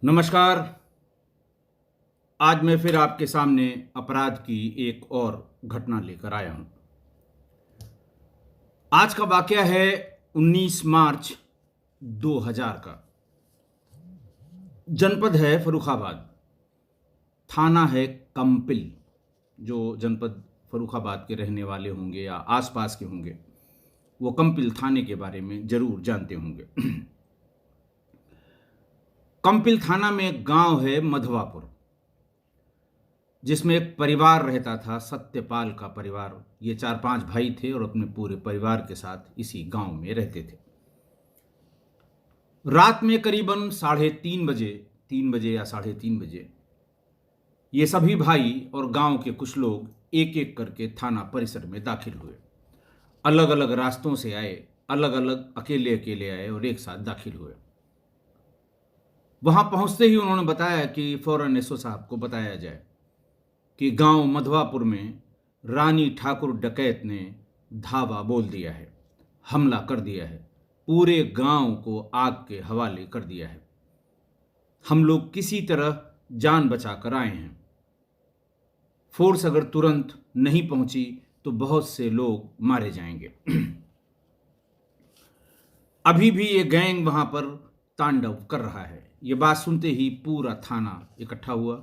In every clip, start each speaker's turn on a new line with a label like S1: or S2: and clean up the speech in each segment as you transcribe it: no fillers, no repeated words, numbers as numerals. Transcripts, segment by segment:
S1: नमस्कार। आज मैं फिर आपके सामने अपराध की एक और घटना लेकर आया हूं। आज का वाकया है 19 मार्च 2000 का। जनपद है फर्रुखाबाद, थाना है कंपिल। जो जनपद फर्रुखाबाद के रहने वाले होंगे या आसपास के होंगे वो कंपिल थाने के बारे में जरूर जानते होंगे। कंपिल थाना में एक गांव है मधवापुर, जिसमें एक परिवार रहता था, सत्यपाल का परिवार। ये 4-5 भाई थे और अपने पूरे परिवार के साथ इसी गांव में रहते थे। रात में करीबन 3:30 बजे, 3 बजे या 3:30 बजे, ये सभी भाई और गांव के कुछ लोग एक एक करके थाना परिसर में दाखिल हुए। अलग अलग रास्तों से आए, अलग अलग अकेले अकेले आए और एक साथ दाखिल हुए। वहां पहुंचते ही उन्होंने बताया कि फौरन एसओ साहब को बताया जाए कि गांव मधवापुर में रानी ठाकुर डकैत ने धावा बोल दिया है, हमला कर दिया है, पूरे गांव को आग के हवाले कर दिया है। हम लोग किसी तरह जान बचाकर आए हैं। फोर्स अगर तुरंत नहीं पहुंची तो बहुत से लोग मारे जाएंगे। अभी भी ये गैंग वहां पर तांडव कर रहा है। ये बात सुनते ही पूरा थाना इकट्ठा हुआ।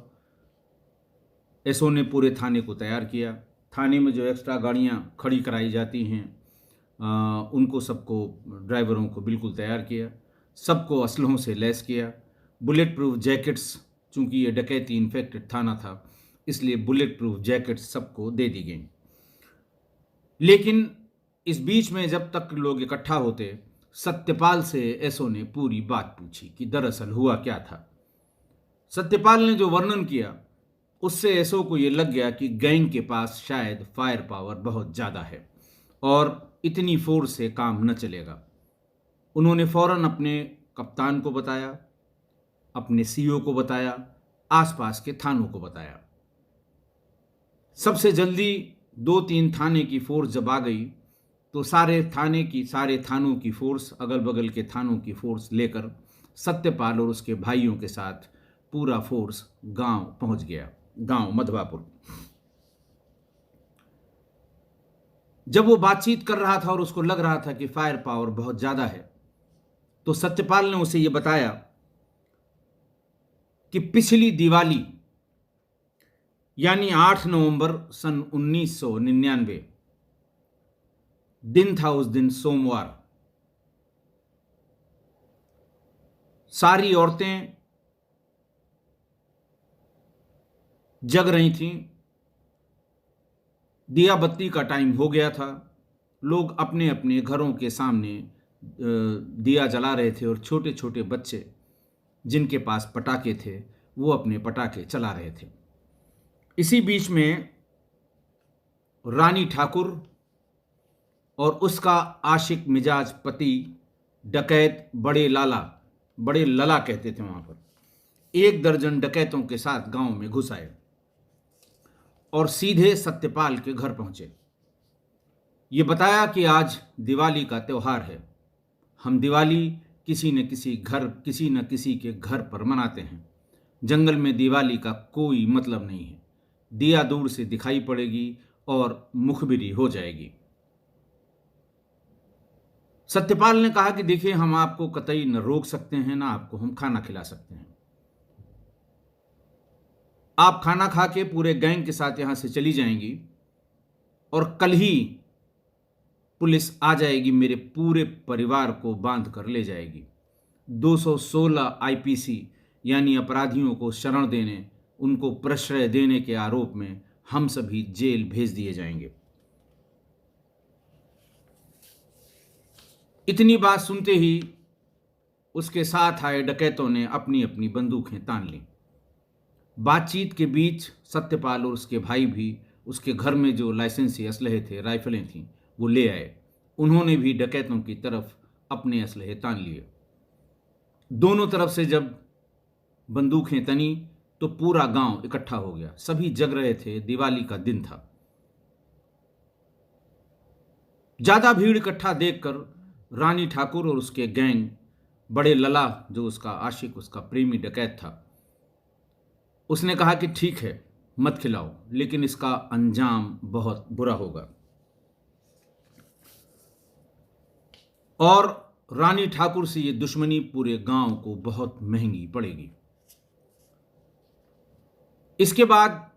S1: एसओ ने पूरे थाने को तैयार किया। थाने में जो एक्स्ट्रा गाड़ियां खड़ी कराई जाती हैं उनको सबको, ड्राइवरों को बिल्कुल तैयार किया। सबको असलहों से लैस किया। बुलेट प्रूफ जैकेट्स, चूंकि ये डकैती इन्फेक्टेड थाना था इसलिए बुलेट प्रूफ जैकेट्स सबको दे दी गई। लेकिन इस बीच में जब तक लोग इकट्ठा होते, सत्यपाल से एसओ ने पूरी बात पूछी कि दरअसल हुआ क्या था। सत्यपाल ने जो वर्णन किया उससे एसओ को यह लग गया कि गैंग के पास शायद फायर पावर बहुत ज़्यादा है और इतनी फोर्स से काम न चलेगा। उन्होंने फौरन अपने कप्तान को बताया, अपने सीओ को बताया, आसपास के थानों को बताया। सबसे जल्दी 2-3 थाने की फोर्स जब आ गई तो सारे थानों की फोर्स, अगल बगल के थानों की फोर्स लेकर सत्यपाल और उसके भाइयों के साथ पूरा फोर्स गांव पहुंच गया, गांव मधवापुर। जब वो बातचीत कर रहा था और उसको लग रहा था कि फायर पावर बहुत ज्यादा है, तो सत्यपाल ने उसे यह बताया कि पिछली दिवाली यानी 8 नवंबर सन 1999 दिन था। उस दिन सोमवार, सारी औरतें जग रही थीं। दिया बत्ती का टाइम हो गया था। लोग अपने अपने घरों के सामने दिया जला रहे थे और छोटे छोटे बच्चे जिनके पास पटाखे थे वो अपने पटाखे चला रहे थे। इसी बीच में रानी ठाकुर और उसका आशिक मिजाज पति डकैत बड़े लला कहते थे वहां पर, 1 दर्जन डकैतों के साथ गांव में घुस आए और सीधे सत्यपाल के घर पहुंचे। ये बताया कि आज दिवाली का त्योहार है, हम दिवाली किसी न किसी के घर पर मनाते हैं। जंगल में दिवाली का कोई मतलब नहीं है। दिया दूर से दिखाई पड़ेगी और मुखबिरी हो जाएगी। सत्यपाल ने कहा कि देखिए, हम आपको कतई न रोक सकते हैं, ना आपको हम खाना खिला सकते हैं। आप खाना खा के पूरे गैंग के साथ यहां से चली जाएंगी और कल ही पुलिस आ जाएगी, मेरे पूरे परिवार को बांध कर ले जाएगी। 216 आईपीसी यानी अपराधियों को शरण देने, उनको प्रश्रय देने के आरोप में हम सभी जेल भेज दिए जाएंगे। इतनी बात सुनते ही उसके साथ आए डकैतों ने अपनी अपनी बंदूकें तान लीं। बातचीत के बीच सत्यपाल और उसके भाई भी उसके घर में जो लाइसेंसी असलहे थे, राइफलें थीं, वो ले आए। उन्होंने भी डकैतों की तरफ अपने असलहे तान लिए। दोनों तरफ से जब बंदूकें तनी तो पूरा गांव इकट्ठा हो गया। सभी जग रहे थे, दिवाली का दिन था। ज्यादा भीड़ इकट्ठा देखकर रानी ठाकुर और उसके गैंग बड़े लला जो उसका आशिक, उसका प्रेमी डकैत था, उसने कहा कि ठीक है, मत खिलाओ, लेकिन इसका अंजाम बहुत बुरा होगा। और रानी ठाकुर से ये दुश्मनी पूरे गांव को बहुत महंगी पड़ेगी। इसके बाद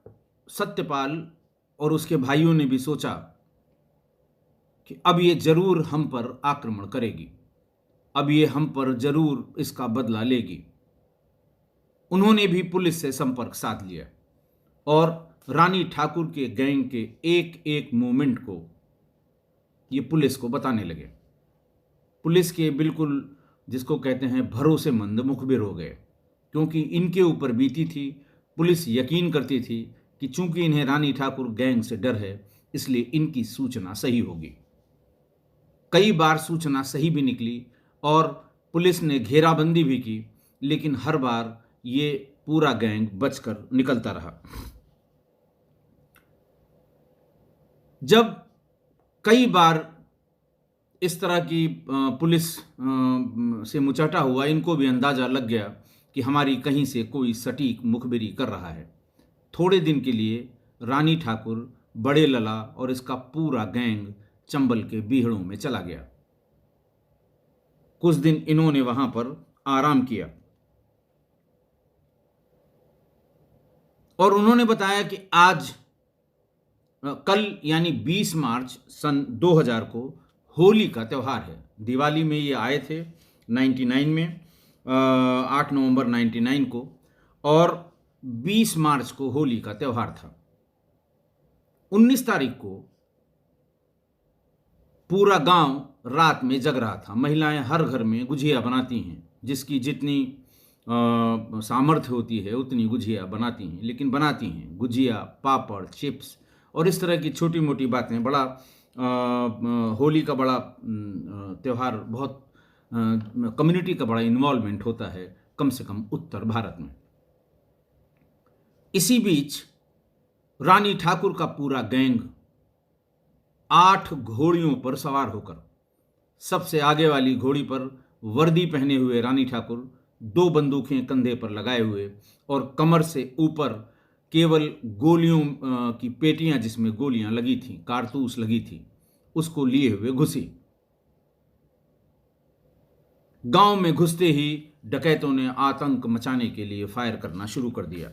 S1: सत्यपाल और उसके भाइयों ने भी सोचा कि अब ये जरूर हम पर आक्रमण करेगी, अब ये हम पर जरूर इसका बदला लेगी। उन्होंने भी पुलिस से संपर्क साध लिया और रानी ठाकुर के गैंग के एक एक मूवमेंट को ये पुलिस को बताने लगे। पुलिस के बिल्कुल जिसको कहते हैं भरोसेमंद मुखबिर हो गए, क्योंकि इनके ऊपर बीती थी। पुलिस यकीन करती थी कि चूंकि इन्हें रानी ठाकुर गैंग से डर है, इसलिए इनकी सूचना सही होगी। कई बार सूचना सही भी निकली और पुलिस ने घेराबंदी भी की, लेकिन हर बार ये पूरा गैंग बचकर निकलता रहा। जब कई बार इस तरह की पुलिस से मुचहटा हुआ, इनको भी अंदाजा लग गया कि हमारी कहीं से कोई सटीक मुखबिरी कर रहा है। थोड़े दिन के लिए रानी ठाकुर, बड़े लला और इसका पूरा गैंग चंबल के बीहड़ों में चला गया। कुछ दिन इन्होंने वहां पर आराम किया और उन्होंने बताया कि आज कल यानी 20 मार्च सन 2000 को होली का त्यौहार है। दिवाली में ये आए थे 99 में, 8 नवंबर 99 को, और 20 मार्च को होली का त्यौहार था। 19 तारीख को पूरा गांव रात में जग रहा था। महिलाएं हर घर में गुझिया बनाती हैं, जिसकी जितनी सामर्थ्य होती है उतनी गुझिया बनाती हैं, लेकिन बनाती हैं गुझिया, पापड़, चिप्स और इस तरह की छोटी मोटी बातें। बड़ा होली का बड़ा त्यौहार, बहुत कम्युनिटी का बड़ा इन्वॉल्वमेंट होता है, कम से कम उत्तर भारत में। इसी बीच रानी ठाकुर का पूरा गैंग 8 घोड़ियों पर सवार होकर, सबसे आगे वाली घोड़ी पर वर्दी पहने हुए रानी ठाकुर, 2 बंदूकें कंधे पर लगाए हुए और कमर से ऊपर केवल गोलियों की पेटियां जिसमें गोलियां लगी थीं, कारतूस लगी थी, उसको लिए हुए घुसी। गांव में घुसते ही डकैतों ने आतंक मचाने के लिए फायर करना शुरू कर दिया।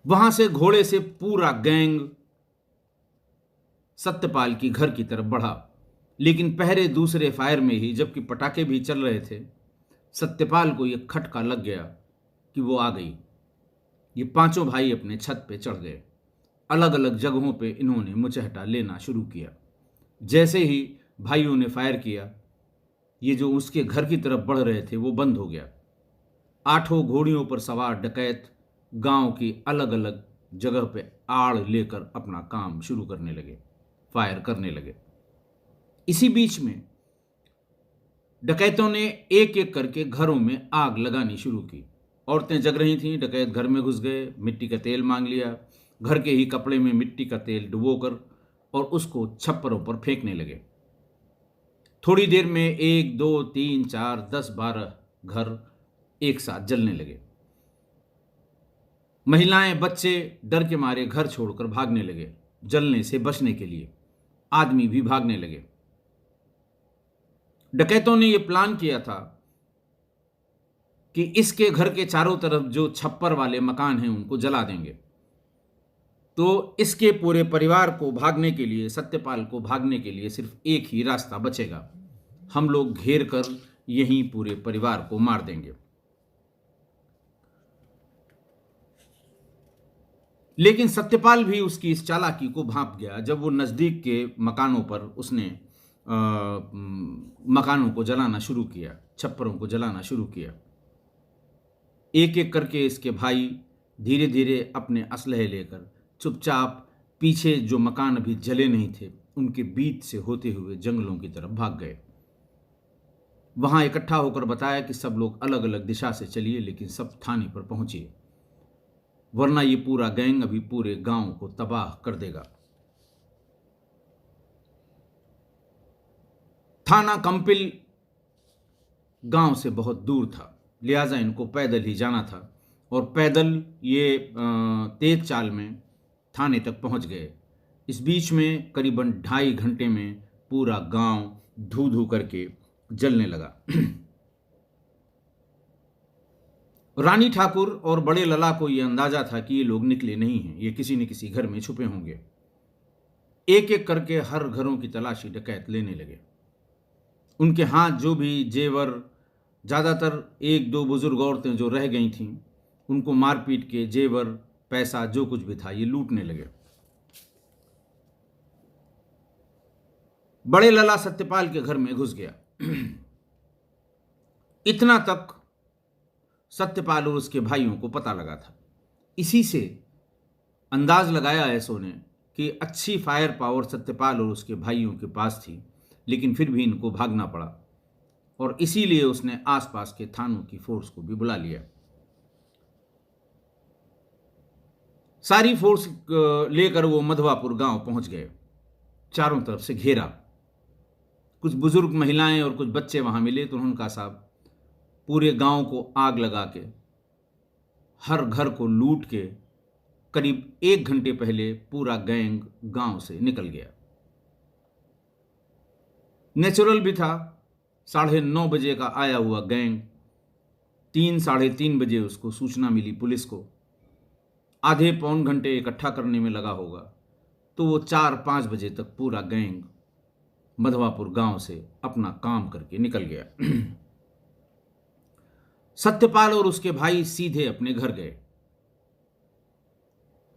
S1: वहां से घोड़े से पूरा गैंग सत्यपाल की घर की तरफ बढ़ा, लेकिन पहरे दूसरे फायर में ही, जबकि पटाखे भी चल रहे थे, सत्यपाल को यह खटका लग गया कि वो आ गई। ये 5 भाई अपने छत पे चढ़ गए। अलग अलग जगहों पे इन्होंने मुचहटा लेना शुरू किया। जैसे ही भाइयों ने फायर किया, ये जो उसके घर की तरफ बढ़ रहे थे वो बंद हो गया। 8 घोड़ियों पर सवार डकैत गांव की अलग अलग जगह पे आड़ लेकर अपना काम शुरू करने लगे, फायर करने लगे। इसी बीच में डकैतों ने एक एक करके घरों में आग लगानी शुरू की। औरतें जग रही थीं, डकैत घर में घुस गए, मिट्टी का तेल मांग लिया, घर के ही कपड़े में मिट्टी का तेल डुबोकर और उसको छप्परों पर फेंकने लगे। थोड़ी देर में 1, 2, 3, 4, 10, 12 घर एक साथ जलने लगे। महिलाएं, बच्चे डर के मारे घर छोड़कर भागने लगे, जलने से बचने के लिए। आदमी भी भागने लगे। डकैतों ने यह प्लान किया था कि इसके घर के चारों तरफ जो छप्पर वाले मकान हैं उनको जला देंगे, तो इसके पूरे परिवार को भागने के लिए, सत्यपाल को भागने के लिए सिर्फ एक ही रास्ता बचेगा, हम लोग घेर कर यहीं पूरे परिवार को मार देंगे। लेकिन सत्यपाल भी उसकी इस चालाकी को भांप गया। जब वो नज़दीक के मकानों पर उसने मकानों को जलाना शुरू किया, छप्परों को जलाना शुरू किया, एक एक करके इसके भाई धीरे धीरे अपने असलहे लेकर चुपचाप पीछे जो मकान अभी जले नहीं थे उनके बीच से होते हुए जंगलों की तरफ भाग गए। वहां इकट्ठा होकर बताया कि सब लोग अलग अलग दिशा से चलिए, लेकिन सब थाने पर पहुंचिए, वरना ये पूरा गैंग अभी पूरे गांव को तबाह कर देगा। थाना कंपिल गांव से बहुत दूर था, लिहाजा इनको पैदल ही जाना था और पैदल ये तेज चाल में थाने तक पहुंच गए। इस बीच में करीबन 2.5 घंटे में पूरा गांव धू धू करके जलने लगा। रानी ठाकुर और बड़े लला को यह अंदाजा था कि ये लोग निकले नहीं हैं, ये किसी न किसी घर में छुपे होंगे। एक एक करके हर घरों की तलाशी डकैत लेने लगे। उनके हाथ जो भी जेवर, ज़्यादातर 1-2 बुजुर्ग औरतें जो रह गई थीं, उनको मारपीट के जेवर, पैसा जो कुछ भी था ये लूटने लगे। बड़े लला सत्यपाल के घर में घुस गया। इतना तक सत्यपाल और उसके भाइयों को पता लगा था। इसी से अंदाज लगाया ऐसो ने कि अच्छी फायर पावर सत्यपाल और उसके भाइयों के पास थी, लेकिन फिर भी इनको भागना पड़ा और इसीलिए उसने आसपास के थानों की फोर्स को भी बुला लिया। सारी फोर्स लेकर वो मधवापुर गांव पहुंच गए। चारों तरफ से घेरा। कुछ बुजुर्ग महिलाएं और कुछ बच्चे वहां मिले तो उन्होंने कहा, साहब पूरे गांव को आग लगा के, हर घर को लूट के करीब 1 घंटे पहले पूरा गैंग गांव से निकल गया। नेचुरल भी था, 9:30 बजे का आया हुआ गैंग 3-3:30 बजे उसको सूचना मिली पुलिस को, आधे पौन घंटे इकट्ठा करने में लगा होगा, तो वो 4-5 बजे तक पूरा गैंग मधवापुर गांव से अपना काम करके निकल गया। सत्यपाल और उसके भाई सीधे अपने घर गए।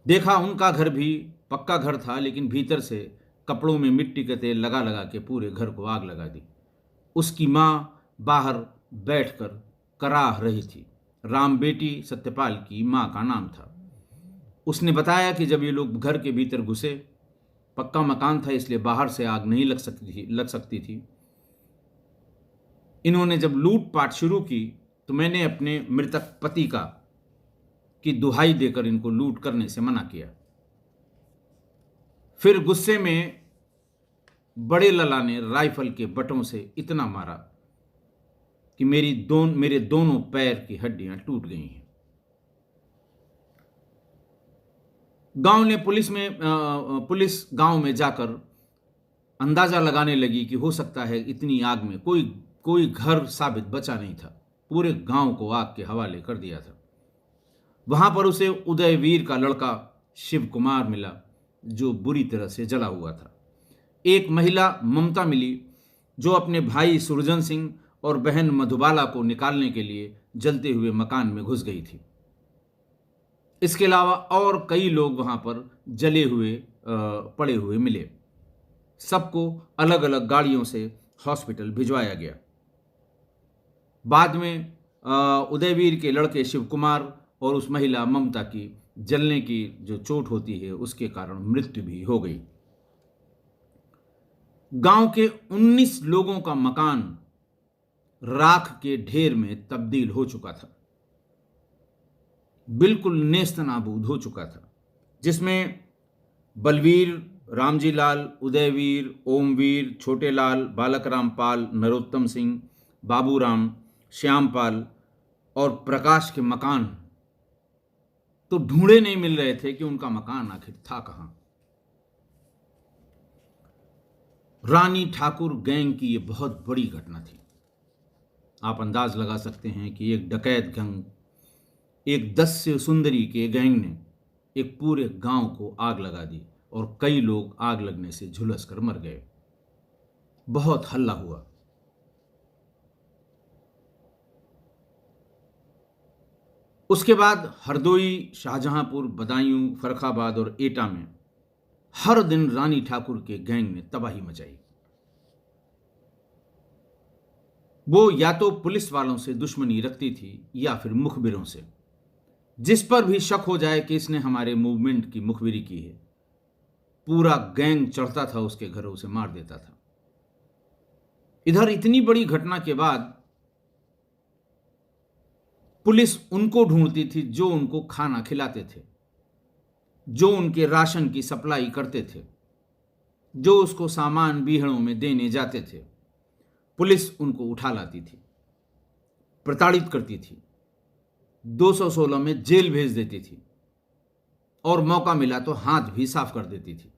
S1: देखा उनका घर भी पक्का घर था, लेकिन भीतर से कपड़ों में मिट्टी का तेल लगा लगा के पूरे घर को आग लगा दी। उसकी मां बाहर बैठकर कराह रही थी। राम बेटी सत्यपाल की मां का नाम था। उसने बताया कि जब ये लोग घर के भीतर घुसे, पक्का मकान था इसलिए बाहर से आग नहीं लग सकती थी। इन्होंने जब लूटपाट शुरू की तो मैंने अपने मृतक पति की दुहाई देकर इनको लूट करने से मना किया। फिर गुस्से में बड़े लला ने राइफल के बटों से इतना मारा कि मेरे दोनों पैर की हड्डियां टूट गई हैं। पुलिस गांव में जाकर अंदाजा लगाने लगी कि हो सकता है इतनी आग में कोई घर साबित बचा नहीं था। पूरे गांव को आग के हवाले कर दिया था। वहां पर उसे उदयवीर का लड़का शिव कुमार मिला, जो बुरी तरह से जला हुआ था। एक महिला ममता मिली, जो अपने भाई सुरजन सिंह और बहन मधुबाला को निकालने के लिए जलते हुए मकान में घुस गई थी। इसके अलावा और कई लोग वहां पर जले हुए पड़े हुए मिले। सबको अलग अलग गाड़ियों से हॉस्पिटल भिजवाया गया। बाद में उदयवीर के लड़के शिव कुमार और उस महिला ममता की जलने की जो चोट होती है उसके कारण मृत्यु भी हो गई। गांव के 19 लोगों का मकान राख के ढेर में तब्दील हो चुका था, बिल्कुल नेस्तनाबूद हो चुका था, जिसमें बलवीर, रामजी लाल, उदयवीर, ओमवीर, छोटे लाल, बालक रामपाल, नरोत्तम सिंह, बाबूराम, श्यामपाल और प्रकाश के मकान तो ढूंढे नहीं मिल रहे थे कि उनका मकान आखिर था कहां। रानी ठाकुर गैंग की यह बहुत बड़ी घटना थी। आप अंदाज लगा सकते हैं कि एक डकैत गैंग, एक 10 से सुंदरी के गैंग ने एक पूरे गांव को आग लगा दी और कई लोग आग लगने से झुलस कर मर गए। बहुत हल्ला हुआ। उसके बाद हरदोई, शाहजहांपुर, बदायूं, फर्रुखाबाद और एटा में हर दिन रानी ठाकुर के गैंग ने तबाही मचाई। वो या तो पुलिस वालों से दुश्मनी रखती थी या फिर मुखबिरों से। जिस पर भी शक हो जाए कि इसने हमारे मूवमेंट की मुखबिरी की है, पूरा गैंग चढ़ता था उसके घर, उसे मार देता था। इधर इतनी बड़ी घटना के बाद पुलिस उनको ढूंढती थी जो उनको खाना खिलाते थे, जो उनके राशन की सप्लाई करते थे, जो उसको सामान बीहड़ों में देने जाते थे। पुलिस उनको उठा लाती थी, प्रताड़ित करती थी, 216 में जेल भेज देती थी और मौका मिला तो हाथ भी साफ कर देती थी।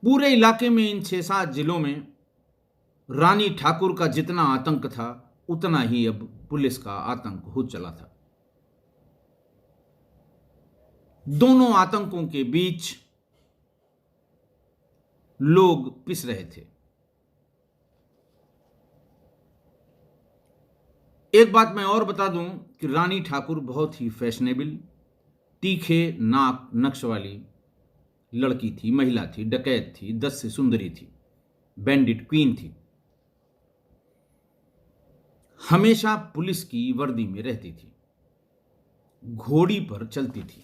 S1: पूरे इलाके में, इन 6-7 जिलों में रानी ठाकुर का जितना आतंक था उतना ही अब पुलिस का आतंक हो चला था। दोनों आतंकों के बीच लोग पिस रहे थे। एक बात मैं और बता दूं कि रानी ठाकुर बहुत ही फैशनेबल, तीखे नाक नक्श वाली लड़की थी, महिला थी, डकैत थी, 10 से सुंदरी थी, बैंडिट क्वीन थी। हमेशा पुलिस की वर्दी में रहती थी, घोड़ी पर चलती थी,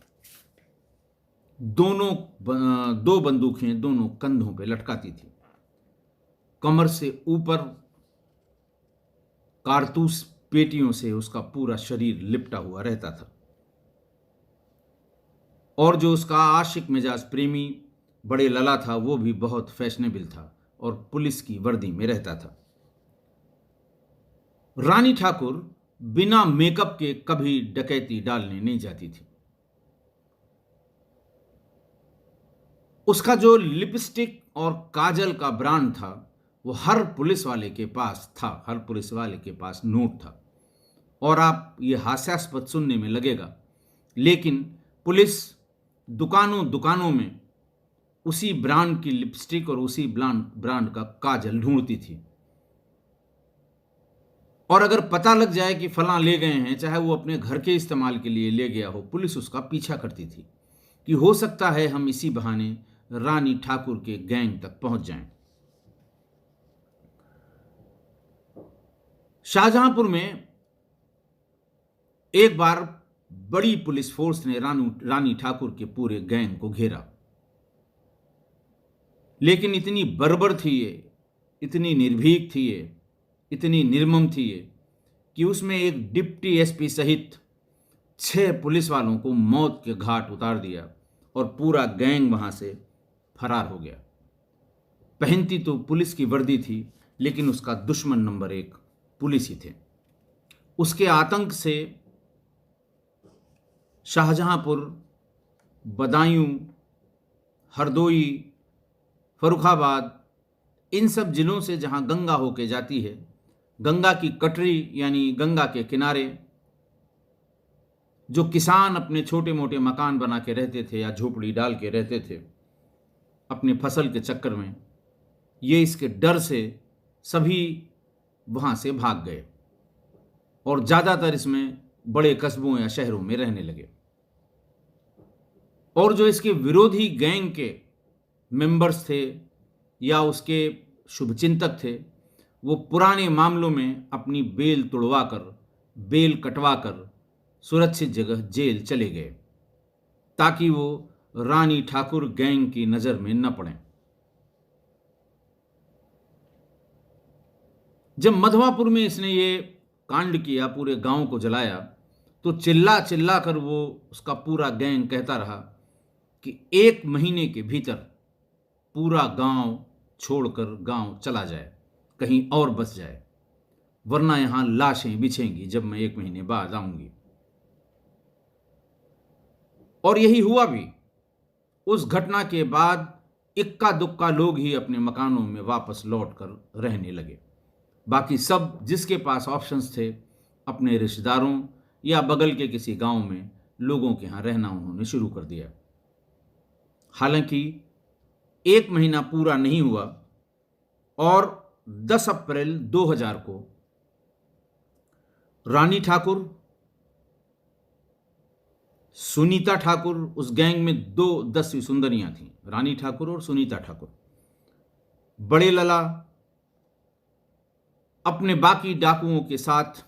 S1: दो बंदूकें दोनों कंधों पे लटकाती थी, कमर से ऊपर कारतूस पेटियों से उसका पूरा शरीर लिपटा हुआ रहता था। और जो उसका आशिक मिजाज प्रेमी बड़े लला था, वो भी बहुत फैशनेबल था और पुलिस की वर्दी में रहता था। रानी ठाकुर बिना मेकअप के कभी डकैती डालने नहीं जाती थी। उसका जो लिपस्टिक और काजल का ब्रांड था वो हर पुलिस वाले के पास था, हर पुलिस वाले के पास नोट था। और आप ये हास्यास्पद सुनने में लगेगा, लेकिन पुलिस दुकानों में उसी ब्रांड की लिपस्टिक और उसी ब्रांड का काजल ढूंढती थी। और अगर पता लग जाए कि फलां ले गए हैं, चाहे वो अपने घर के इस्तेमाल के लिए ले गया हो, पुलिस उसका पीछा करती थी कि हो सकता है हम इसी बहाने रानी ठाकुर के गैंग तक पहुंच जाएं। शाहजहांपुर में एक बार बड़ी पुलिस फोर्स ने रानी ठाकुर के पूरे गैंग को घेरा, लेकिन इतनी बर्बर थी ये, इतनी निर्भीक थी ये, इतनी निर्मम थी ये कि उसमें एक डिप्टी एसपी सहित 6 पुलिस वालों को मौत के घाट उतार दिया और पूरा गैंग वहां से फरार हो गया। पहनती तो पुलिस की वर्दी थी, लेकिन उसका दुश्मन नंबर 1 पुलिस ही थे। उसके आतंक से शाहजहांपुर, बदायूं, हरदोई, फर्रुखाबाद, इन सब जिलों से जहां गंगा होके जाती है, गंगा की कटरी यानी गंगा के किनारे जो किसान अपने छोटे मोटे मकान बना के रहते थे या झोपड़ी डाल के रहते थे अपने फसल के चक्कर में, ये इसके डर से सभी वहां से भाग गए और ज़्यादातर इसमें बड़े कस्बों या शहरों में रहने लगे। और जो इसके विरोधी गैंग के मेंबर्स थे या उसके शुभचिंतक थे, वो पुराने मामलों में अपनी बेल तुड़वाकर, बेल कटवाकर सुरक्षित जगह जेल चले गए ताकि वो रानी ठाकुर गैंग की नज़र में न पड़ें। जब मधवापुर में इसने ये कांड किया, पूरे गांव को जलाया, तो चिल्ला चिल्ला कर वो उसका पूरा गैंग कहता रहा कि 1 महीने के भीतर पूरा गांव छोड़कर गांव चला जाए, कहीं और बस जाए, वरना यहां लाशें बिछेंगी जब मैं 1 महीने बाद आऊंगी। और यही हुआ भी। उस घटना के बाद इक्का दुक्का लोग ही अपने मकानों में वापस लौटकर रहने लगे। बाकी सब जिसके पास ऑप्शंस थे, अपने रिश्तेदारों या बगल के किसी गांव में लोगों के यहाँ रहना उन्होंने शुरू कर दिया। हालांकि 1 महीना पूरा नहीं हुआ और 10 अप्रैल 2000 को रानी ठाकुर, सुनीता ठाकुर, उस गैंग में 2 10वीं सुंदरियां थीं, रानी ठाकुर और सुनीता ठाकुर, बड़े लला अपने बाकी डाकुओं के साथ,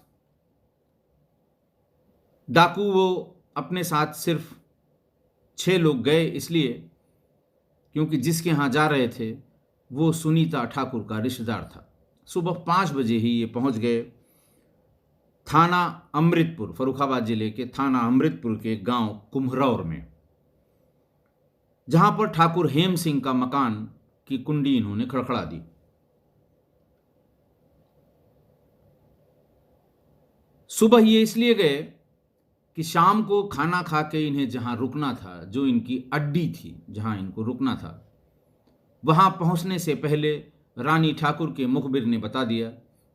S1: डाकू वो अपने साथ सिर्फ 6 लोग गए इसलिए क्योंकि जिसके यहाँ जा रहे थे वो सुनीता ठाकुर का रिश्तेदार था। सुबह 5 बजे ही ये पहुंच गए थाना अमृतपुर, फर्रुखाबाद जिले के थाना अमृतपुर के गांव कुम्हरौर में, जहां पर ठाकुर हेम सिंह का मकान की कुंडी इन्होंने खड़खड़ा दी। सुबह ये इसलिए गए कि शाम को खाना खा के इन्हें जहां रुकना था, जो इनकी अड्डी थी जहां इनको रुकना था, वहां पहुंचने से पहले रानी ठाकुर के मुखबिर ने बता दिया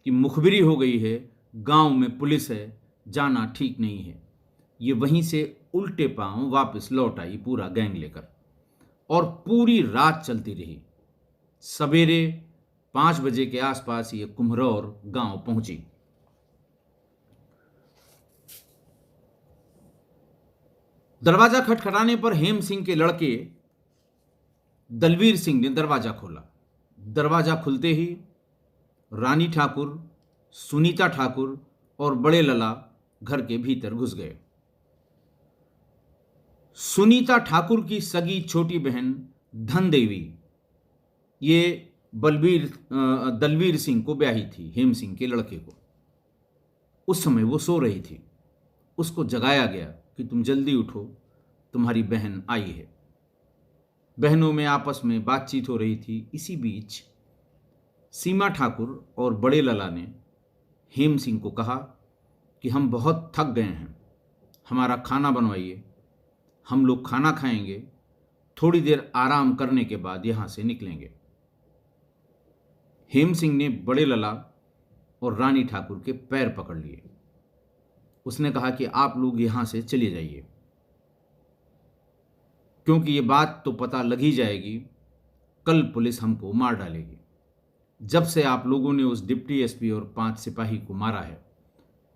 S1: कि मुखबिरी हो गई है, गांव में पुलिस है, जाना ठीक नहीं है। ये वहीं से उल्टे पांव वापस लौट आई पूरा गैंग लेकर, और पूरी रात चलती रही। सवेरे 5 बजे के आसपास ये कुम्हरौर गांव पहुंची। दरवाजा खटखटाने पर हेम सिंह के लड़के दलवीर सिंह ने दरवाजा खोला। दरवाजा खुलते ही रानी ठाकुर, सुनीता ठाकुर और बड़े लला घर के भीतर घुस गए। सुनीता ठाकुर की सगी छोटी बहन धन देवी ये दलवीर सिंह को ब्याही थी, हेम सिंह के लड़के को। उस समय वो सो रही थी। उसको जगाया गया कि तुम जल्दी उठो, तुम्हारी बहन आई है। बहनों में आपस में बातचीत हो रही थी। इसी बीच सीमा ठाकुर और बड़े लला ने हेम सिंह को कहा कि हम बहुत थक गए हैं, हमारा खाना बनवाइए, हम लोग खाना खाएंगे, थोड़ी देर आराम करने के बाद यहां से निकलेंगे। हेम सिंह ने बड़े लला और रानी ठाकुर के पैर पकड़ लिए। उसने कहा कि आप लोग यहां से चले जाइए, क्योंकि ये बात तो पता लग ही जाएगी, कल पुलिस हमको मार डालेगी। जब से आप लोगों ने उस डिप्टी एसपी और 5 सिपाही को मारा है,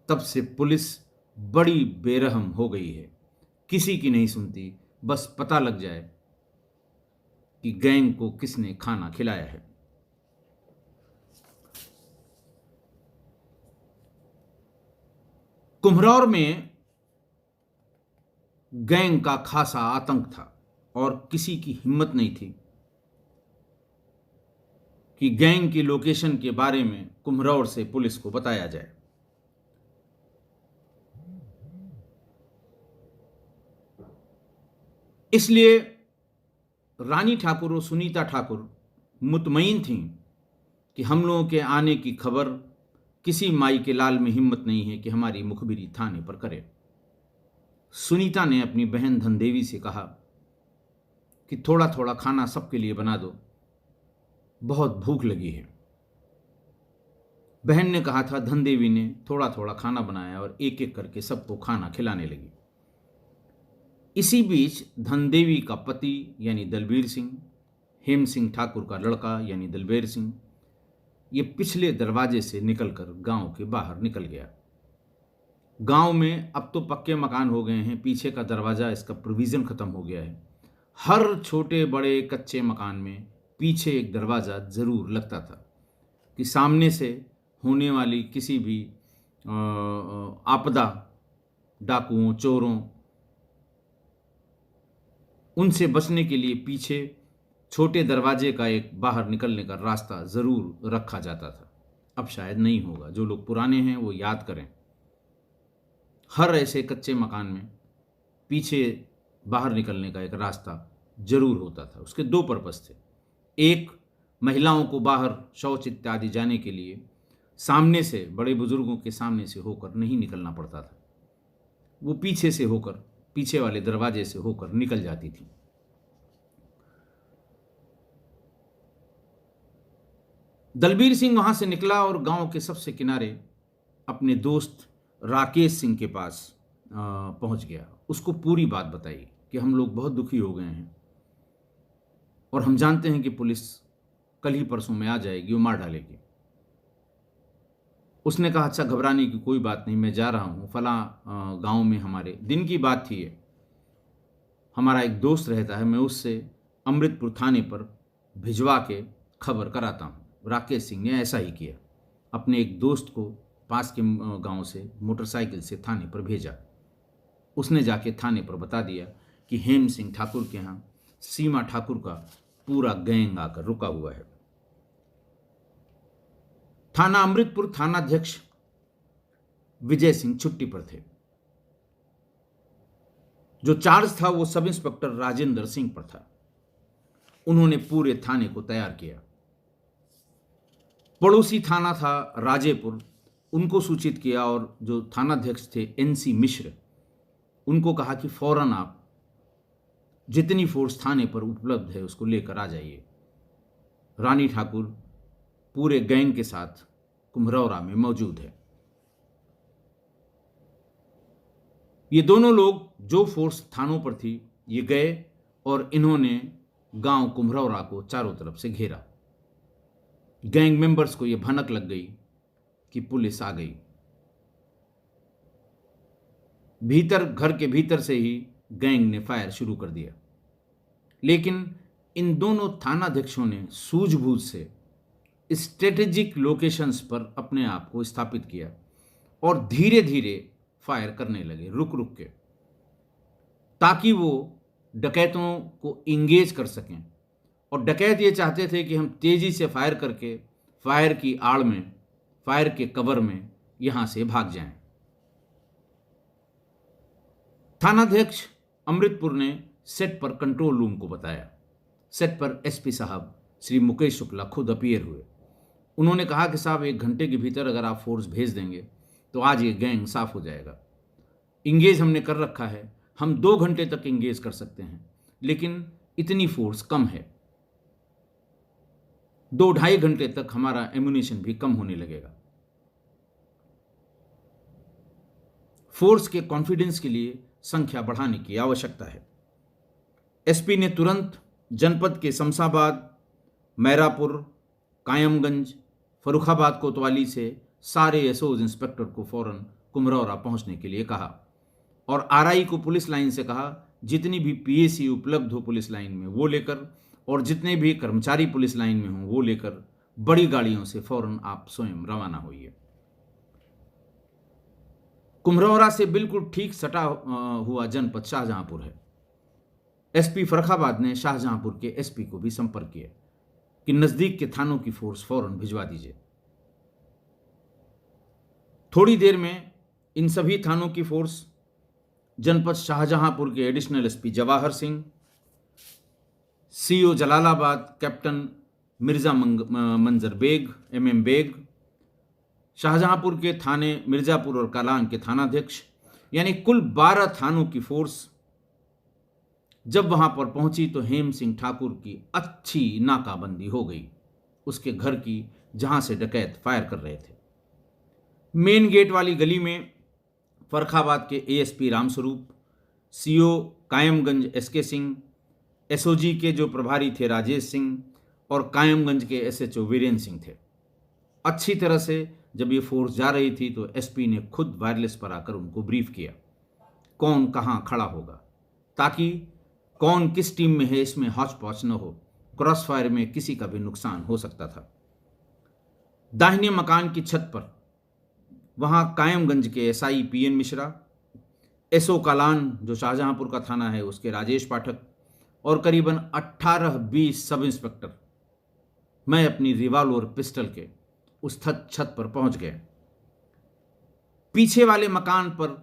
S1: तब से पुलिस बड़ी बेरहम हो गई है, किसी की नहीं सुनती, बस पता लग जाए कि गैंग को किसने खाना खिलाया है। कुम्हरौर में गैंग का खासा आतंक था और किसी की हिम्मत नहीं थी कि गैंग की लोकेशन के बारे में कुम्हरौर से पुलिस को बताया जाए। इसलिए रानी ठाकुर और सुनीता ठाकुर मुतमईन थीं कि हम लोगों के आने की खबर किसी माई के लाल में हिम्मत नहीं है कि हमारी मुखबिरी थाने पर करे। सुनीता ने अपनी बहन धनदेवी से कहा कि थोड़ा थोड़ा खाना सबके लिए बना दो, बहुत भूख लगी है। बहन ने कहा था। धनदेवी ने थोड़ा थोड़ा खाना बनाया और एक एक करके सबको खाना खिलाने लगी। इसी बीच धनदेवी का पति यानी दलबीर सिंह, हेम सिंह ठाकुर का लड़का यानी दलबीर सिंह, ये पिछले दरवाजे से निकलकर गांव के बाहर निकल गया। गांव में अब तो पक्के मकान हो गए हैं, पीछे का दरवाजा इसका प्रोविज़न ख़त्म हो गया है। हर छोटे बड़े कच्चे मकान में पीछे एक दरवाज़ा ज़रूर लगता था कि सामने से होने वाली किसी भी आपदा, डाकुओं, चोरों, उनसे बचने के लिए पीछे छोटे दरवाजे का एक बाहर निकलने का रास्ता ज़रूर रखा जाता था। अब शायद नहीं होगा, जो लोग पुराने हैं वो याद करें। हर ऐसे कच्चे मकान में पीछे बाहर निकलने का एक रास्ता जरूर होता था। उसके 2 पर्पस थे। एक, महिलाओं को बाहर शौच इत्यादि जाने के लिए सामने से, बड़े बुजुर्गों के सामने से होकर नहीं निकलना पड़ता था, वो पीछे से होकर, पीछे वाले दरवाजे से होकर निकल जाती थी। दलबीर सिंह वहां से निकला और गांव के सबसे किनारे अपने दोस्त राकेश सिंह के पास पहुंच गया। उसको पूरी बात बताई कि हम लोग बहुत दुखी हो गए हैं और हम जानते हैं कि पुलिस कल ही परसों में आ जाएगी, वो मार डालेगी। उसने कहा अच्छा, घबराने की कोई बात नहीं, मैं जा रहा हूँ फलां गांव में, हमारे दिन की बात थी ये, हमारा एक दोस्त रहता है, मैं उससे अमृतपुर थाने पर भिजवा के खबर कराता हूँ। राकेश सिंह ने ऐसा ही किया, अपने एक दोस्त को पास के गांव से मोटरसाइकिल से थाने पर भेजा। उसने जाके थाने पर बता दिया कि हेम सिंह ठाकुर के यहाँ सीमा ठाकुर का पूरा गैंग आकर रुका हुआ है। थाना अमृतपुर थानाध्यक्ष विजय सिंह छुट्टी पर थे। जो चार्ज था वो सब इंस्पेक्टर राजेंद्र सिंह पर था। उन्होंने पूरे थाने को तैयार किया। पड़ोसी थाना था राजेपुर, उनको सूचित किया और जो थानाध्यक्ष थे NC मिश्र, उनको कहा कि फौरन आप जितनी फोर्स थाने पर उपलब्ध है उसको लेकर आ जाइए। रानी ठाकुर पूरे गैंग के साथ कुम्हरौरा में मौजूद है। ये दोनों लोग, जो फोर्स थानों पर थी, ये गए और इन्होंने गांव कुम्हरौरा को चारों तरफ से घेरा। गैंग मेंबर्स को यह भनक लग गई कि पुलिस आ गई। घर के भीतर से ही गैंग ने फायर शुरू कर दिया, लेकिन इन दोनों थानाध्यक्षों ने सूझबूझ से स्ट्रेटेजिक लोकेशंस पर अपने आप को स्थापित किया और धीरे धीरे फायर करने लगे, रुक रुक के, ताकि वो डकैतों को इंगेज कर सकें। और डकैत ये चाहते थे कि हम तेजी से फायर करके फायर की आड़ में, फायर के कवर में यहां से भाग जाएं। थानाध्यक्ष अमृतपुर ने सेट पर कंट्रोल रूम को बताया। सेट पर SP साहब श्री मुकेश शुक्ला खुद अपीयर हुए। उन्होंने कहा कि साहब 1 घंटे के भीतर अगर आप फोर्स भेज देंगे तो आज ये गैंग साफ हो जाएगा। इंगेज हमने कर रखा है, हम 2 घंटे तक इंगेज कर सकते हैं, लेकिन इतनी फोर्स कम है। 2-2.5 घंटे तक हमारा एम्यूनिशन भी कम होने लगेगा। फोर्स के कॉन्फिडेंस के लिए संख्या बढ़ाने की आवश्यकता है। SP ने तुरंत जनपद के शमशाबाद, मैरापुर, कायमगंज, फर्रुखाबाद कोतवाली से सारे SOs इंस्पेक्टर को फौरन कुम्हरौरा पहुंचने के लिए कहा और RI को पुलिस लाइन से कहा जितनी भी PAC उपलब्ध हो पुलिस लाइन में वो लेकर, और जितने भी कर्मचारी पुलिस लाइन में हों वो लेकर बड़ी गाड़ियों से फौरन आप स्वयं रवाना होइए। कुम्हरौरा से बिल्कुल ठीक सटा हुआ जनपद शाहजहांपुर है। SP फर्रुखाबाद ने शाहजहांपुर के SP को भी संपर्क किया कि नजदीक के थानों की फोर्स फौरन भिजवा दीजिए। थोड़ी देर में इन सभी थानों की फोर्स जनपद शाहजहांपुर के additional SP Jawahar Singh, CO Jalalabad captain Mirza Manzar bag, MM bag, Shahjahanpur के थाने मिर्जापुर और कालान के थानाध्यक्ष, यानी कुल 12 थानों की फोर्स जब वहां पर पहुंची तो हेम सिंह ठाकुर की अच्छी नाकाबंदी हो गई, उसके घर की, जहां से डकैत फायर कर रहे थे। मेन गेट वाली गली में फर्रुखाबाद के ASP Ramswaroop, CO Kaimganj SK Singh, SOG के जो प्रभारी थे राजेश सिंह और कायमगंज के SHO वीरेंद्र सिंह थे। अच्छी तरह से जब ये फोर्स जा रही थी तो SP ने खुद वायरलेस पर आकर उनको ब्रीफ किया कौन कहां खड़ा होगा, ताकि कौन किस टीम में है इसमें हौच पौच न हो, क्रॉस फायर में किसी का भी नुकसान हो सकता था। दाहिने मकान की छत पर वहां कायमगंज के SI PN मिश्रा, SO कालान जो शाहजहांपुर का थाना है उसके राजेश पाठक और करीबन 18-20 सब इंस्पेक्टर, मैं अपनी रिवॉल्वर पिस्टल के उस छत पर पहुंच गए। पीछे वाले मकान पर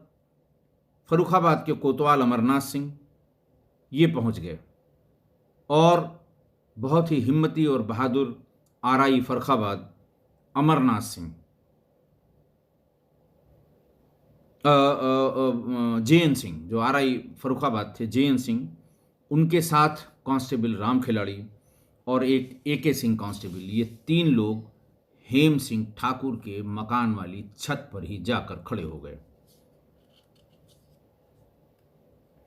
S1: फर्रुखाबाद के कोतवाल अमरनाथ सिंह ये पहुंच गए और बहुत ही हिम्मती और बहादुर RI फर्रुखाबाद अमरनाथ सिंह, JN सिंह जो RI फर्रुखाबाद थे, JN सिंह, उनके साथ कांस्टेबल राम खिलाड़ी और एक AK सिंह कांस्टेबल, ये 3 लोग हेम सिंह ठाकुर के मकान वाली छत पर ही जाकर खड़े हो गए।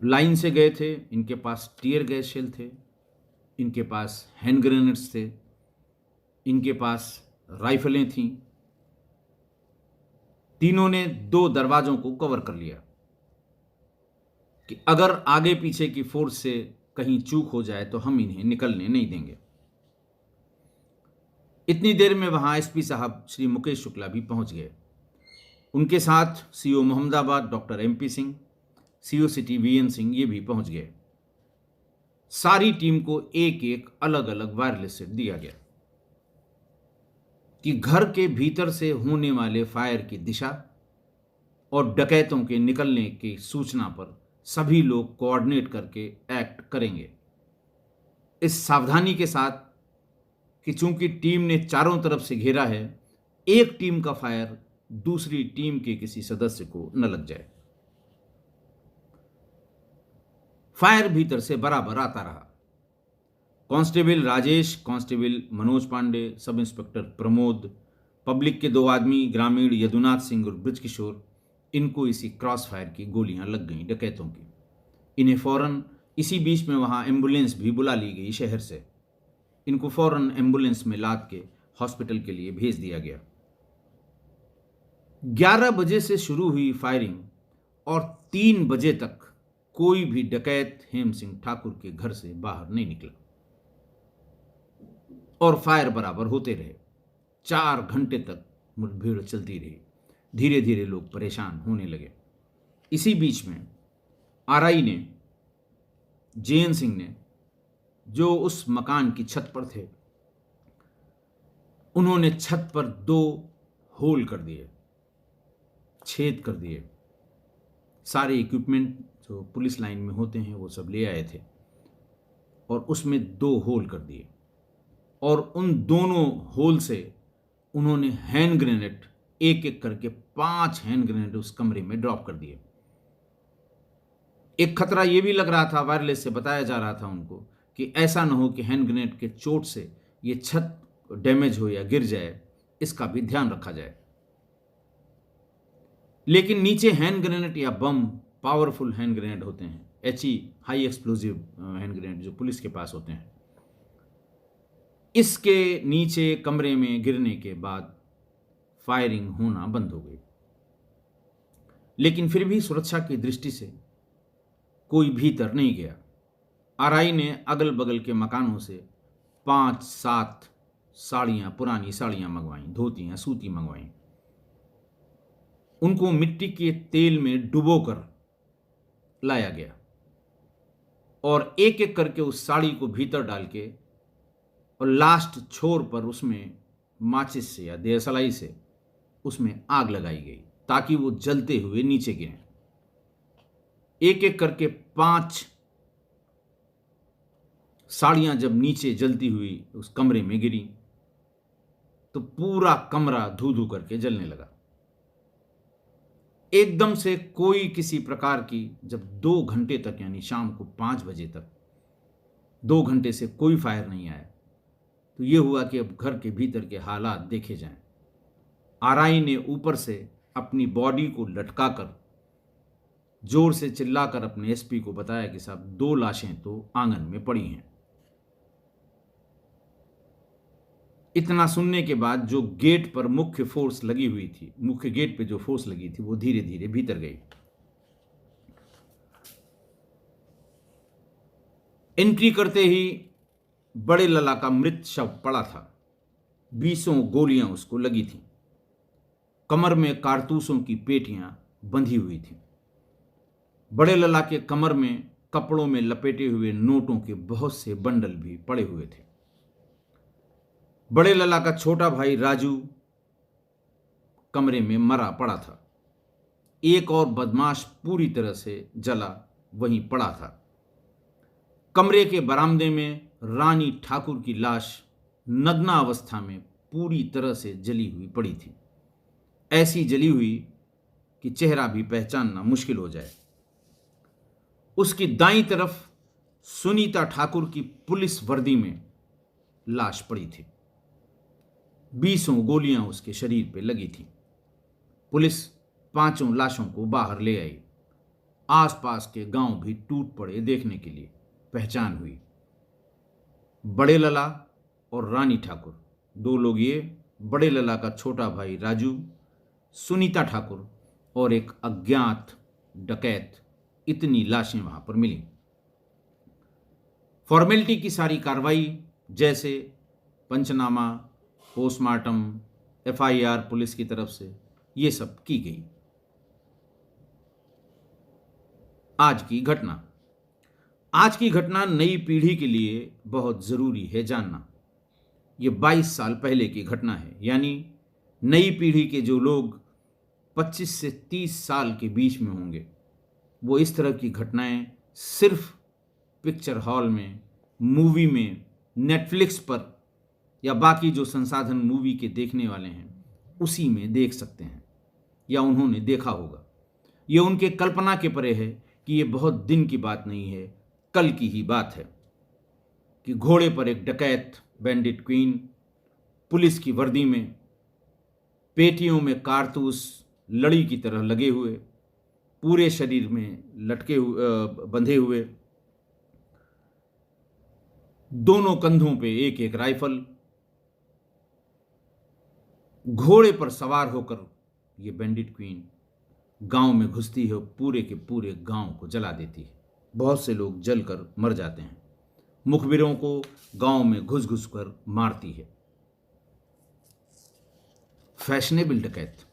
S1: लाइन से गए थे, इनके पास टीयर गैस शेल थे, इनके पास हैंड ग्रेनेड्स थे, इनके पास राइफलें थीं। तीनों ने 2 दरवाजों को कवर कर लिया कि अगर आगे पीछे की फोर्स से कहीं चूक हो जाए तो हम इन्हें निकलने नहीं देंगे। इतनी देर में वहां SP साहब श्री मुकेश शुक्ला भी पहुंच गए। उनके साथ CO Mohammadabad doctor MP Singh, CO city VN Singh ये भी पहुंच गए। सारी टीम को एक अलग अलग वायरलेस सेट दिया गया कि घर के भीतर से होने वाले फायर की दिशा और डकैतों के निकलने की सूचना पर सभी लोग कोऑर्डिनेट करके एक्ट करेंगे। इस सावधानी के साथ कि चूंकि टीम ने चारों तरफ से घेरा है, एक टीम का फायर दूसरी टीम के किसी सदस्य को न लग जाए। फायर भीतर से बराबर आता रहा। Constable Rajesh, constable Manoj Pandey, sub inspector Pramod, public के 2 आदमी ग्रामीण यदुनाथ सिंह और ब्रजकिशोर, इनको इसी क्रॉस फायर की गोलियां लग गईं डकैतों की। इन्हें फौरन इसी बीच में वहां एम्बुलेंस भी बुला ली गई शहर से। इनको फौरन एम्बुलेंस में लाद के हॉस्पिटल के लिए भेज दिया गया। 11 बजे से शुरू हुई फायरिंग और 3 बजे तक कोई भी डकैत हेम सिंह ठाकुर के घर से बाहर नहीं निकला और फायर बराबर होते रहे। 4 घंटे तक मुठभेड़ चलती रही। धीरे धीरे लोग परेशान होने लगे। इसी बीच में आरआई ने, जेएन सिंह ने, जो उस मकान की छत पर थे, उन्होंने छत पर 2 होल कर दिए, छेद कर दिए। सारे इक्विपमेंट जो पुलिस लाइन में होते हैं वो सब ले आए थे और उसमें 2 होल कर दिए और उन दोनों होल से उन्होंने हैंड ग्रेनेड एक एक करके 5 हैंड ग्रेनेड उस कमरे में ड्रॉप कर दिए। एक खतरा यह भी लग रहा था, वायरलेस से बताया जा रहा था उनको, कि ऐसा न हो कि हैंड ग्रेनेड के चोट से ये छत डैमेज हो या गिर जाए, इसका भी ध्यान रखा जाए। लेकिन नीचे हैंड ग्रेनेड या बम, पावरफुल हैंड ग्रेनेड होते हैं, HE high explosive hand grenade जो पुलिस के पास होते हैं, इसके नीचे कमरे में गिरने के बाद फायरिंग होना बंद हो गई। लेकिन फिर भी सुरक्षा की दृष्टि से कोई भीतर नहीं गया। आरआई ने अगल बगल के मकानों से 5-7 साड़ियां, पुरानी साड़ियां मंगवाईं, धोतियां, सूती मंगवाईं। उनको मिट्टी के तेल में डुबोकर लाया गया और एक एक करके उस साड़ी को भीतर डाल के और लास्ट छोर पर उसमें माचिस से या देसलाई से उसमें आग लगाई गई ताकि वो जलते हुए नीचे गिरें। एक एक करके 5 साड़ियां जब नीचे जलती हुई उस कमरे में गिरी तो पूरा कमरा धू धू करके जलने लगा। एकदम से कोई किसी प्रकार की, जब 2 घंटे तक यानी शाम को 5 बजे तक 2 घंटे से कोई फायर नहीं आया, तो यह हुआ कि अब घर के भीतर के हालात देखे जाएं। आरआई ने ऊपर से अपनी बॉडी को लटकाकर जोर से चिल्लाकर अपने एसपी को बताया कि साहब 2 लाशें तो आंगन में पड़ी हैं। इतना सुनने के बाद जो गेट पर मुख्य फोर्स लगी हुई थी, मुख्य गेट पे जो फोर्स लगी थी, वो धीरे धीरे भीतर गई। एंट्री करते ही बड़े लला का मृत शव पड़ा था। 20 गोलियां उसको लगी थी। कमर में कारतूसों की पेटियां बंधी हुई थी। बड़े लला के कमर में कपड़ों में लपेटे हुए नोटों के बहुत से बंडल भी पड़े हुए थे। बड़े लला का छोटा भाई राजू कमरे में मरा पड़ा था। एक और बदमाश पूरी तरह से जला वहीं पड़ा था। कमरे के बरामदे में रानी ठाकुर की लाश नग्न अवस्था में पूरी तरह से जली हुई पड़ी थी। ऐसी जली हुई कि चेहरा भी पहचानना मुश्किल हो जाए। उसकी दाईं तरफ सुनीता ठाकुर की पुलिस वर्दी में लाश पड़ी थी। 20 गोलियां उसके शरीर पे लगी थी। पुलिस 5 लाशों को बाहर ले आई। आसपास के गांव भी टूट पड़े देखने के लिए। पहचान हुई। बड़े लला और रानी ठाकुर, 2 लोग ये, बड़े लला का छोटा भाई राजू, सुनीता ठाकुर और एक अज्ञात डकैत। इतनी लाशें वहां पर मिली। फॉर्मेलिटी की सारी कार्रवाई जैसे पंचनामा, पोस्टमार्टम, FIR पुलिस की तरफ से, ये सब की गई। आज की घटना नई पीढ़ी के लिए बहुत जरूरी है जानना। ये 22 साल पहले की घटना है, यानी नई पीढ़ी के जो लोग 25 से 30 साल के बीच में होंगे, वो इस तरह की घटनाएं सिर्फ पिक्चर हॉल में मूवी में, नेटफ्लिक्स पर या बाकी जो संसाधन मूवी के देखने वाले हैं उसी में देख सकते हैं या उन्होंने देखा होगा। ये उनके कल्पना के परे है कि ये बहुत दिन की बात नहीं है, कल की ही बात है कि घोड़े पर एक डकैत बैंडिट क्वीन, पुलिस की वर्दी में, पेटियों में कारतूस लड़ी की तरह लगे हुए, पूरे शरीर में लटके हुए, बंधे हुए, दोनों कंधों पे एक एक राइफल, घोड़े पर सवार होकर ये बैंडिट क्वीन गांव में घुसती है और पूरे के पूरे गांव को जला देती है। बहुत से लोग जलकर मर जाते हैं। मुखबिरों को गांव में घुस घुस कर मारती है। फैशनेबल डकैत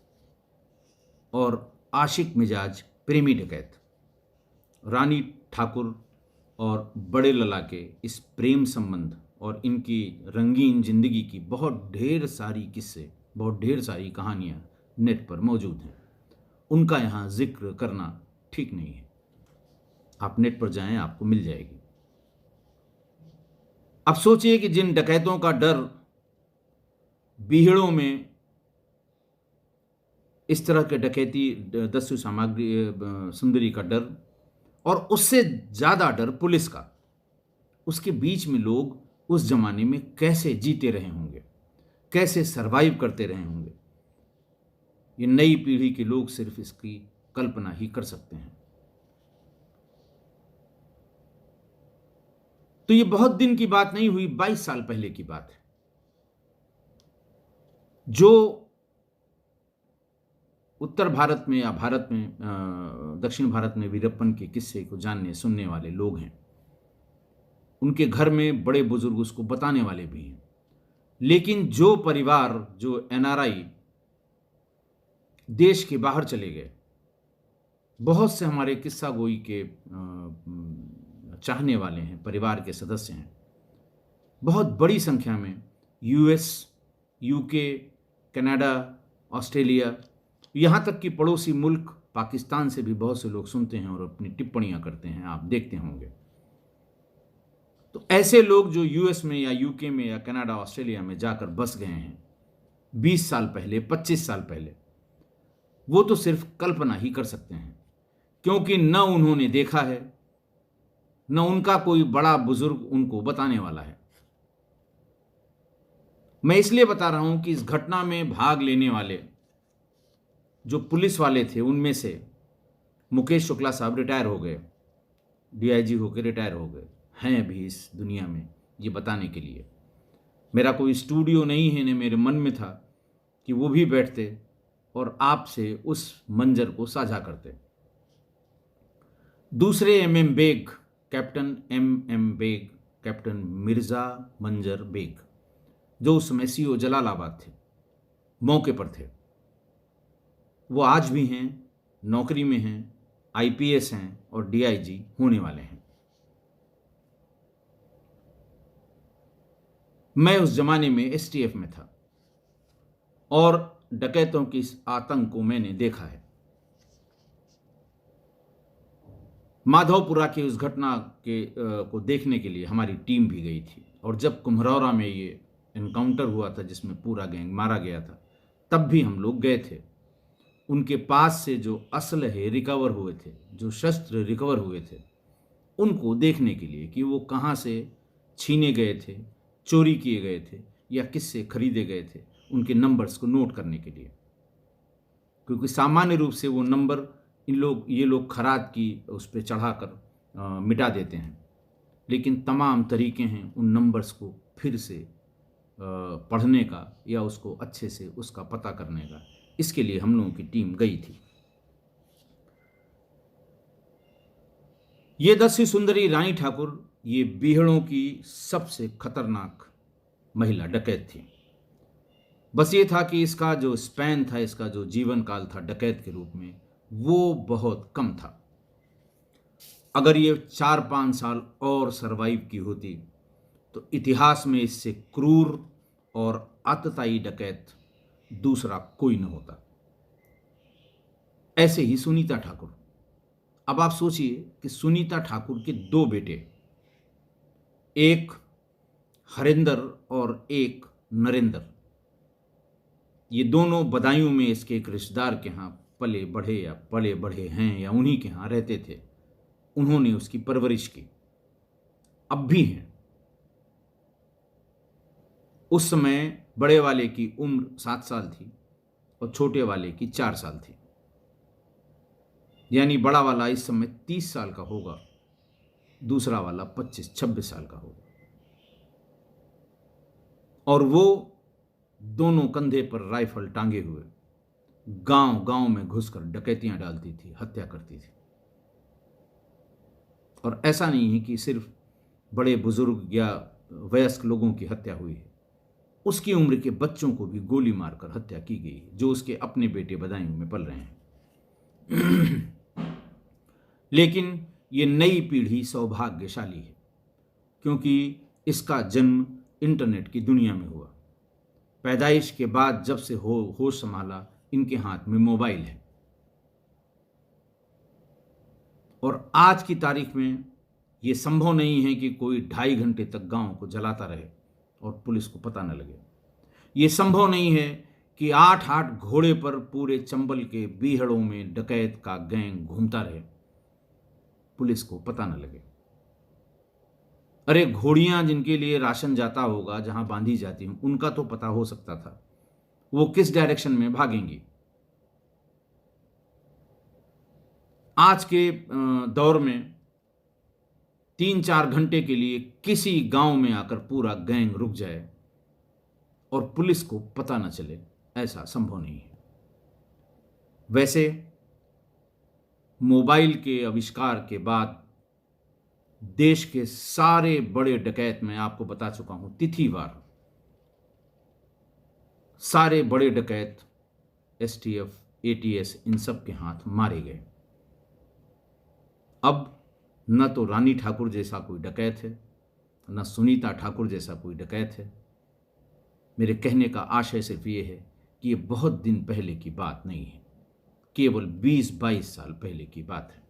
S1: और आशिक मिजाज प्रेमी डकैत रानी ठाकुर और बड़े लला के इस प्रेम संबंध और इनकी रंगीन जिंदगी की बहुत ढेर सारी किस्से, बहुत ढेर सारी कहानियां नेट पर मौजूद हैं। उनका यहाँ जिक्र करना ठीक नहीं है। आप नेट पर जाएं, आपको मिल जाएगी। अब सोचिए कि जिन डकैतों का डर बीहड़ों में इस तरह के डकैती दस्यु सामग्री सुंदरी का डर और उससे ज्यादा डर पुलिस का, उसके बीच में लोग उस जमाने में कैसे जीते रहे होंगे, कैसे सरवाइव करते रहे होंगे, ये नई पीढ़ी के लोग सिर्फ इसकी कल्पना ही कर सकते हैं। तो ये बहुत दिन की बात नहीं हुई, 22 साल पहले की बात है। जो उत्तर भारत में या भारत में दक्षिण भारत में वीरप्पन के किस्से को जानने सुनने वाले लोग हैं, उनके घर में बड़े बुजुर्ग उसको बताने वाले भी हैं। लेकिन जो परिवार, जो एनआरआई देश के बाहर चले गए, बहुत से हमारे किस्सा गोई के चाहने वाले हैं, परिवार के सदस्य हैं, बहुत बड़ी संख्या में यूएस, यूके, कनाडा, ऑस्ट्रेलिया, यहाँ तक कि पड़ोसी मुल्क पाकिस्तान से भी बहुत से लोग सुनते हैं और अपनी टिप्पणियां करते हैं, आप देखते होंगे। तो ऐसे लोग जो यूएस में या यूके में या कनाडा, ऑस्ट्रेलिया में जाकर बस गए हैं 20 साल पहले, 25 साल पहले, वो तो सिर्फ कल्पना ही कर सकते हैं, क्योंकि न उन्होंने देखा है, न उनका कोई बड़ा बुजुर्ग उनको बताने वाला है। मैं इसलिए बता रहा हूं कि इस घटना में भाग लेने वाले जो पुलिस वाले थे, उनमें से मुकेश शुक्ला साहब रिटायर हो गए, डीआईजी होकर रिटायर हो गए, हैं अभी इस दुनिया में, ये बताने के लिए। मेरा कोई स्टूडियो नहीं है, न मेरे मन में था कि वो भी बैठते और आपसे उस मंजर को साझा करते। दूसरे MM Baig, captain MM Baig, captain Mirza Manzar Baig, जो उस समय सीओ जलालाबाद थे, मौके पर थे, वो आज भी हैं, नौकरी में हैं, आईपीएस हैं और डीआईजी होने वाले हैं। मैं उस जमाने में एसटीएफ में था और डकैतों की इस आतंक को मैंने देखा है। माधवपुरा की उस घटना को देखने के लिए हमारी टीम भी गई थी, और जब कुम्हरौरा में ये एनकाउंटर हुआ था जिसमें पूरा गैंग मारा गया था, तब भी हम लोग गए थे। उनके पास से जो असलहे रिकवर हुए थे, जो शस्त्र रिकवर हुए थे, उनको देखने के लिए कि वो कहाँ से छीने गए थे, चोरी किए गए थे या किससे खरीदे गए थे, उनके नंबर्स को नोट करने के लिए। क्योंकि सामान्य रूप से वो नंबर ये लोग खराद की उस पर चढ़ाकर मिटा देते हैं, लेकिन तमाम तरीके हैं उन नंबर्स को फिर से पढ़ने का या उसको अच्छे से उसका पता करने का। इसके लिए हम लोगों की टीम गई थी। ये दस्यु सुंदरी रानी ठाकुर ये बीहड़ों की सबसे खतरनाक महिला डकैत थी। बस ये था कि इसका जो स्पैन था, इसका जो जीवन काल था डकैत के रूप में, वो बहुत कम था। अगर ये 4-5 साल और सरवाइव की होती तो इतिहास में इससे क्रूर और आतताई डकैत दूसरा कोई न होता। ऐसे ही सुनीता ठाकुर। अब आप सोचिए कि सुनीता ठाकुर के 2 बेटे, एक हरिंदर और एक नरेंद्र, ये दोनों बदायूं में इसके एक रिश्तेदार के यहाँ पले बढ़े हैं या उन्हीं के यहाँ रहते थे। उन्होंने उसकी परवरिश की, अब भी हैं। उस समय बड़े वाले की उम्र 7 साल थी और छोटे वाले की 4 साल थी, यानी बड़ा वाला इस समय 30 साल का होगा, दूसरा वाला 25-26 साल का होगा। और वो दोनों कंधे पर राइफल टांगे हुए गांव गांव में घुसकर डकैतियां डालती थी, हत्या करती थी। और ऐसा नहीं है कि सिर्फ बड़े बुजुर्ग या वयस्क लोगों की हत्या हुई है, उसकी उम्र के बच्चों को भी गोली मारकर हत्या की गई, जो उसके अपने बेटे बदायूं में पल रहे हैं। लेकिन ये नई पीढ़ी सौभाग्यशाली है, क्योंकि इसका जन्म इंटरनेट की दुनिया में हुआ। पैदाइश के बाद जब से होश संभाला, इनके हाथ में मोबाइल है। और आज की तारीख में यह संभव नहीं है कि कोई 2.5 घंटे तक गांव को जलाता रहे और पुलिस को पता न लगे। यह संभव नहीं है कि 8-8 घोड़े पर पूरे चंबल के बीहड़ों में डकैत का गैंग घूमता रहे, पुलिस को पता न लगे। अरे घोड़ियां जिनके लिए राशन जाता होगा, जहां बांधी जाती हूं, उनका तो पता हो सकता था वो किस डायरेक्शन में भागेंगी। आज के दौर में 3-4 घंटे के लिए किसी गांव में आकर पूरा गैंग रुक जाए और पुलिस को पता न चले, ऐसा संभव नहीं है। वैसे मोबाइल के आविष्कार के बाद देश के सारे बड़े डकैत, मैं आपको बता चुका हूं तिथिवार, सारे बड़े डकैत एसटीएफ, एटीएस, इन सब के हाथ मारे गए। अब न तो रानी ठाकुर जैसा कोई डकैत है, न सुनीता ठाकुर जैसा कोई डकैत है। मेरे कहने का आशय सिर्फ ये है कि ये बहुत दिन पहले की बात नहीं है, केवल 20-22 साल पहले की बात है।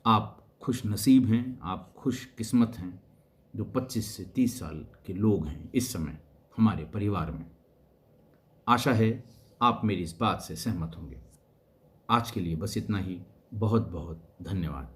S1: आप खुश नसीब हैं, आप खुश किस्मत हैं जो 25 से 30 साल के लोग हैं इस समय हमारे परिवार में। आशा है आप मेरी इस बात से सहमत होंगे। आज के लिए बस इतना ही। बहुत बहुत धन्यवाद।